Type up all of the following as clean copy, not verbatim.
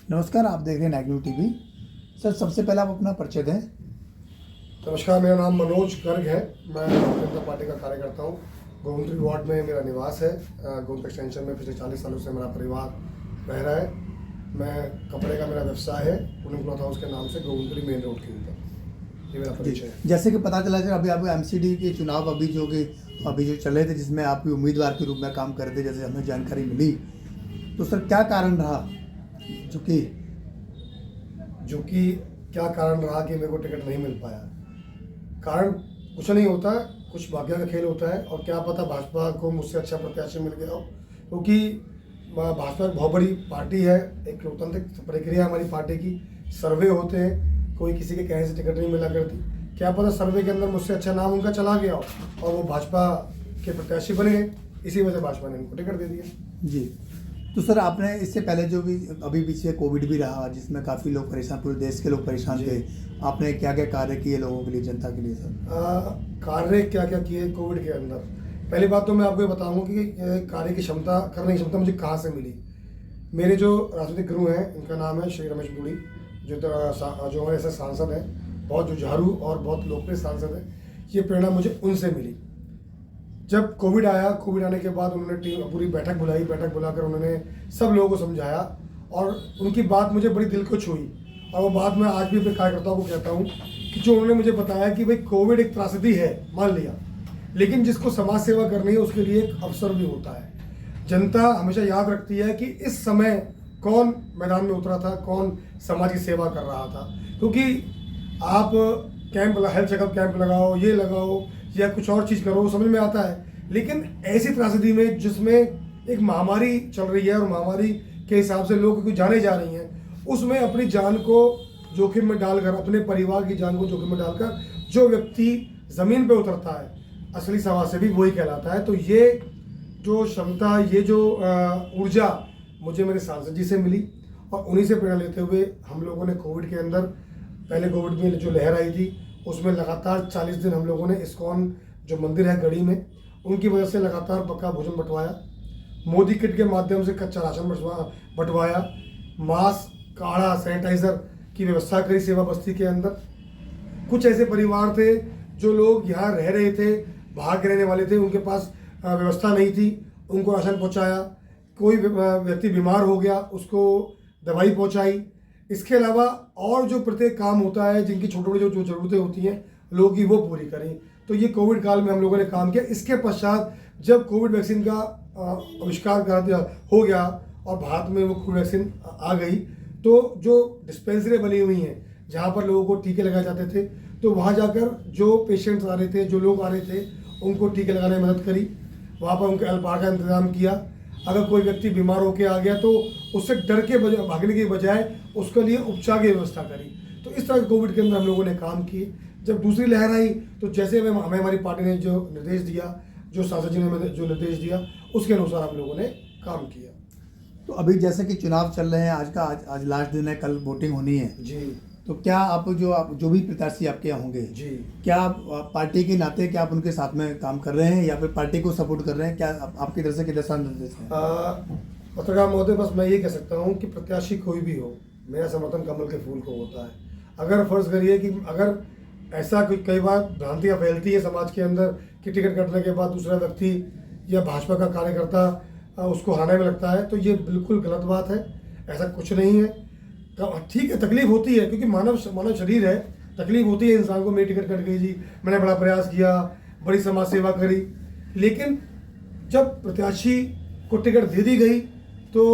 नमस्कार, आप देख रहे हैं नैगन्यूज़ टीवी। सर, सबसे पहले आप अपना परिचय दें। नमस्कार, मेरा नाम मनोज गर्ग है। मैं भारतीय जनता पार्टी का कार्यकर्ता हूँ। गोविंदपुरी वार्ड में मेरा निवास है। गोविंद एक्सटेंशन में पिछले 40 सालों से मेरा परिवार रह रहा है। मैं कपड़े का मेरा व्यवसाय है, पूनम क्लॉथ हाउस के नाम से, गोविंदपुरी मेन रोड के ऊपर। ये मेरा परिचय है। जैसे कि पता चला सर, अभी आपको एमसीडी के चुनाव अभी जो चल रहे थे, जिसमें आप उम्मीदवार के रूप में काम कर रहे थे, जैसे हमें जानकारी मिली, तो सर क्या कारण रहा जो कि क्या कारण रहा कि मेरे को टिकट नहीं मिल पाया? कारण कुछ नहीं होता, कुछ भाग्य का खेल होता है। और क्या पता भाजपा को मुझसे अच्छा प्रत्याशी मिल गया हो, क्योंकि भाजपा एक बहुत बड़ी पार्टी है। एक लोकतांत्रिक प्रक्रिया हमारी पार्टी की, सर्वे होते हैं, कोई किसी के कहने से टिकट नहीं मिला करती। क्या पता सर्वे के अंदर मुझसे अच्छा नाम उनका चला गया हो और वो भाजपा के प्रत्याशी बन गए। इसी वजह से भाजपा ने उनको टिकट दे दिया। जी। तो सर, आपने इससे पहले जो भी अभी पीछे कोविड भी रहा, जिसमें काफ़ी लोग परेशान, पूरे देश के लोग परेशान थे, आपने क्या क्या कार्य किए लोगों के लिए, जनता के लिए सर? कार्य क्या क्या किए कोविड के अंदर? पहली बात तो मैं आपको ये बताऊंगा कि कार्य की क्षमता, करने की क्षमता मुझे कहाँ से मिली। मेरे जो राजनीतिक गुरु हैं, इनका नाम है श्री रमेश पुरी, जो हमारे ऐसे सांसद हैं, बहुत जुझारू और बहुत लोकप्रिय सांसद हैं। ये प्रेरणा मुझे उनसे मिली। जब कोविड आया, कोविड आने के बाद उन्होंने टीम पूरी बैठक बुलाकर उन्होंने सब लोगों को समझाया और उनकी बात मुझे बड़ी दिल को छुई। और वो बात मैं आज भी अपने कार्यकर्ताओं को कहता हूँ कि जो उन्होंने मुझे बताया कि भाई कोविड एक त्रासदी है, मान लिया, लेकिन जिसको समाज सेवा करनी है उसके लिए एक अवसर भी होता है। जनता हमेशा याद रखती है कि इस समय कौन मैदान में उतरा था, कौन समाज की सेवा कर रहा था। क्योंकि आप हेल्थ चेकअप कैंप लगाओ, ये लगाओ या कुछ और चीज़ करो, समझ में आता है, लेकिन ऐसी त्रासदी में जिसमें एक महामारी चल रही है और महामारी के हिसाब से लोग कुछ जाने जा रही हैं, उसमें अपनी जान को जोखिम में डालकर, अपने परिवार की जान को जोखिम में डालकर जो व्यक्ति ज़मीन पे उतरता है, असली समाजसेवी वही कहलाता है। तो ये जो क्षमता, ये जो ऊर्जा मुझे मेरे सांसद जी से मिली और उन्हीं से प्रेरणा लेते हुए हम लोगों ने कोविड के अंदर, पहले कोविड में जो लहर आई थी उसमें लगातार 40 दिन हम लोगों ने इस्कॉन जो मंदिर है गढ़ी में, उनकी वजह से लगातार पक्का भोजन बंटवाया, मोदी किट के माध्यम से कच्चा राशन बंटवाया, मास्क, काढ़ा, सैनिटाइजर की व्यवस्था करी सेवा बस्ती के अंदर। कुछ ऐसे परिवार थे जो लोग यहाँ रह रहे थे, बाहर के रहने वाले थे, उनके पास व्यवस्था नहीं थी, उनको राशन पहुँचाया। कोई व्यक्ति बीमार हो गया, उसको दवाई पहुँचाई। इसके अलावा और जो प्रत्येक काम होता है, जिनकी छोटी बड़ी जो ज़रूरतें होती हैं लोगों की, वो पूरी करें। तो ये कोविड काल में हम लोगों ने काम किया। इसके पश्चात जब कोविड वैक्सीन का आविष्कार हो गया और भारत में वो कोविड वैक्सीन आ गई, तो जो डिस्पेंसरी बनी हुई हैं जहाँ पर लोगों को टीके लगाए जाते थे, तो वहाँ जाकर जो पेशेंट्स आ रहे थे, जो लोग आ रहे थे, उनको टीके लगाने में मदद करी। वहाँ पर उनके अल्पाहार का इंतजाम किया। अगर कोई व्यक्ति बीमार होकर आ गया तो उससे डर के भागने के बजाय उसके लिए उपचार की व्यवस्था करी। तो इस तरह कोविड के अंदर हम लोगों ने काम किए। जब दूसरी लहर आई तो जैसे हमें हमारी पार्टी ने जो निर्देश दिया, जो सांसद जी ने हमें जो निर्देश दिया, उसके अनुसार हम लोगों ने काम किया। तो अभी जैसे कि चुनाव चल रहे हैं, आज लास्ट दिन है, कल वोटिंग होनी है जी। तो क्या आप जो भी प्रत्याशी आपके यहाँ होंगे जी, क्या आप पार्टी के नाते क्या आप उनके साथ में काम कर रहे हैं या फिर पार्टी को सपोर्ट कर रहे हैं? क्या आपकी तरफ से क्या दिशा निर्देश है? पत्रकार महोदय, बस मैं ये कह सकता हूँ कि प्रत्याशी कोई भी हो, मेरा समर्थन कमल के फूल को होता है। अगर फर्ज करिए कि अगर ऐसा कई बार भ्रांतियाँ फैलती है समाज के अंदर कि टिकट कटने के बाद दूसरा व्यक्ति या भाजपा का कार्यकर्ता उसको हराने में लगता है, तो ये बिल्कुल गलत बात है। ऐसा कुछ नहीं है। ठीक है, तकलीफ होती है, क्योंकि मानव शरीर है, तकलीफ होती है इंसान को। मेरी टिकट कट गई जी, मैंने बड़ा प्रयास किया, बड़ी समाज सेवा करी, लेकिन जब प्रत्याशी को टिकट दे दी गई तो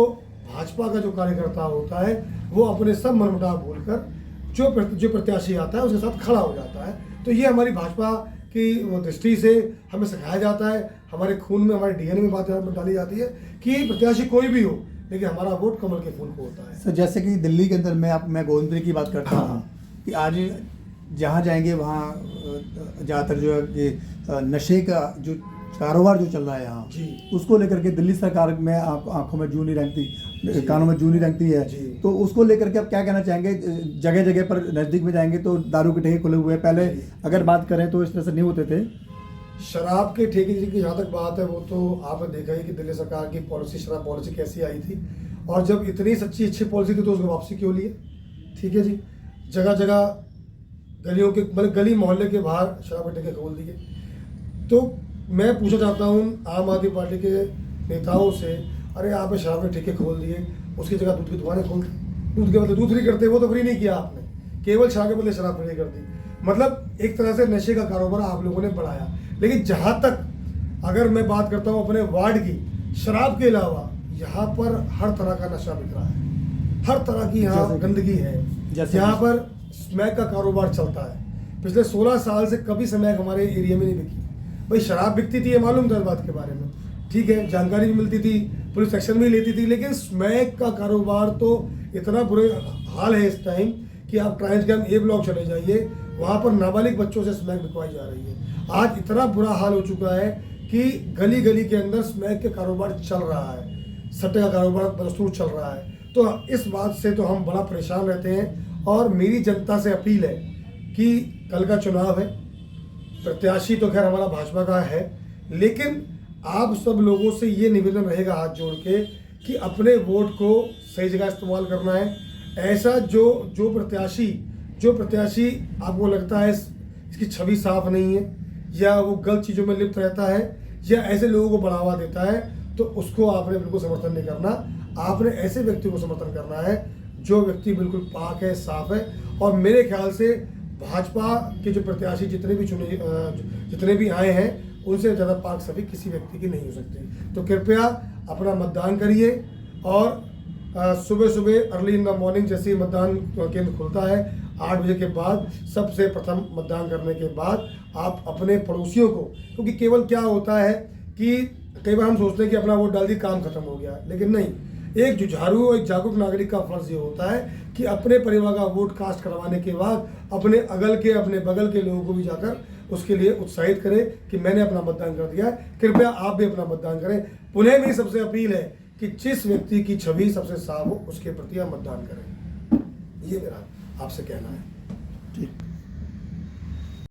भाजपा का जो कार्यकर्ता होता है वो अपने सब मनमुटाव भूलकर जो प्रत्याशी आता है उसके साथ खड़ा हो जाता है। तो ये हमारी भाजपा की दृष्टि से हमें सिखाया जाता है, हमारे खून में, हमारे डीएनए में बात डाली जाती है कि प्रत्याशी कोई भी हो, लेकिन हमारा वोट कमल के फूल को होता है। सर, जैसे कि दिल्ली के अंदर मैं गोविंदपुरी की बात करता हूँ कि आज जहाँ जाएंगे वहाँ ज़्यादातर जो है कि नशे का जो कारोबार जो चल रहा है यहाँ, उसको लेकर के दिल्ली सरकार में आंखों में जू नहीं रंगती, कानों में जू नहीं रंगती है। तो उसको लेकर के आप क्या कहना चाहेंगे? जगह जगह पर नज़दीक में जाएंगे तो दारू के ठेके खुले हुए हैं, पहले अगर बात करें तो इस तरह से नहीं होते थे। शराब के ठेके की जहाँ तक बात है, वो तो आपने देखा ही कि दिल्ली सरकार की पॉलिसी, शराब पॉलिसी कैसी आई थी और जब इतनी सच्ची अच्छी पॉलिसी थी तो उसको वापसी क्यों लिए? ठीक है जी, जगह जगह गलियों के मतलब गली मोहल्ले के बाहर शराब के ठेके खोल दिए। तो मैं पूछना चाहता हूँ आम आदमी पार्टी के नेताओं से, अरे आपने शराब के ठेके खोल दिए, उसकी जगह दूध की दुकानें खोल दी, दूध के बदले दूध फ्री करते, वो तो फ्री नहीं किया आपने, केवल शराब के बदले शराब फ्री कर दी। मतलब एक तरह से नशे का कारोबार आप लोगों ने बढ़ाया। लेकिन जहाँ तक अगर मैं बात करता हूँ अपने वार्ड की, शराब के अलावा यहाँ पर हर तरह का नशा बिक रहा है, हर तरह की यहाँ गंदगी है, यहाँ पर स्मैक का कारोबार चलता है। पिछले 16 साल से कभी स्मैक हमारे एरिया में नहीं बिकी। भाई शराब बिकती थी, ये मालूम था इस बात के बारे में, ठीक है, जानकारी भी मिलती थी, पुलिस एक्शन भी लेती थी, लेकिन स्मैक का कारोबार तो इतना बुरे हाल है इस टाइम कि आप ट्रांसग्राम ए ब्लॉक चले जाइए, वहाँ पर नाबालिग बच्चों से स्मैक बिकवाई जा रही है। आज इतना बुरा हाल हो चुका है कि गली गली के अंदर स्मैक के कारोबार चल रहा है, सट्टे का कारोबार बदस्तूर चल रहा है। तो इस बात से तो हम बड़ा परेशान रहते हैं और मेरी जनता से अपील है कि कल का चुनाव है, प्रत्याशी तो खैर हमारा भाजपा का है, लेकिन आप सब लोगों से ये निवेदन रहेगा हाथ जोड़ के कि अपने वोट को सही जगह इस्तेमाल करना है। ऐसा जो प्रत्याशी आपको लगता है इसकी छवि साफ नहीं है या वो गलत चीज़ों में लिप्त रहता है या ऐसे लोगों को बढ़ावा देता है, तो उसको आपने बिल्कुल समर्थन नहीं करना। आपने ऐसे व्यक्ति को समर्थन करना है जो व्यक्ति बिल्कुल पाक है, साफ है। और मेरे ख्याल से भाजपा के जो प्रत्याशी जितने भी आए हैं उनसे ज़्यादा पाक सभी किसी व्यक्ति की नहीं हो सकती। तो कृपया अपना मतदान करिए और सुबह सुबह अर्ली इन द मॉर्निंग जैसे ही मतदान केंद्र खुलता है 8 बजे के बाद, सबसे प्रथम मतदान करने के बाद आप अपने पड़ोसियों को, क्योंकि केवल क्या होता है कि कई बार हम सोचते हैं कि अपना वोट डाल दी काम खत्म हो गया, लेकिन नहीं, एक जुझारू एक जागरूक नागरिक का फर्ज ये होता है कि अपने परिवार का वोट कास्ट करवाने के बाद अपने अपने बगल के लोगों को भी जाकर उसके लिए उत्साहित करें कि मैंने अपना मतदान कर दिया है। कृपया आप भी अपना मतदान करें। पुनः मेरी सबसे अपील है कि जिस व्यक्ति की छवि सबसे साफ हो उसके प्रति आप मतदान करें। ये मेरा आपसे कहना है। ठीक।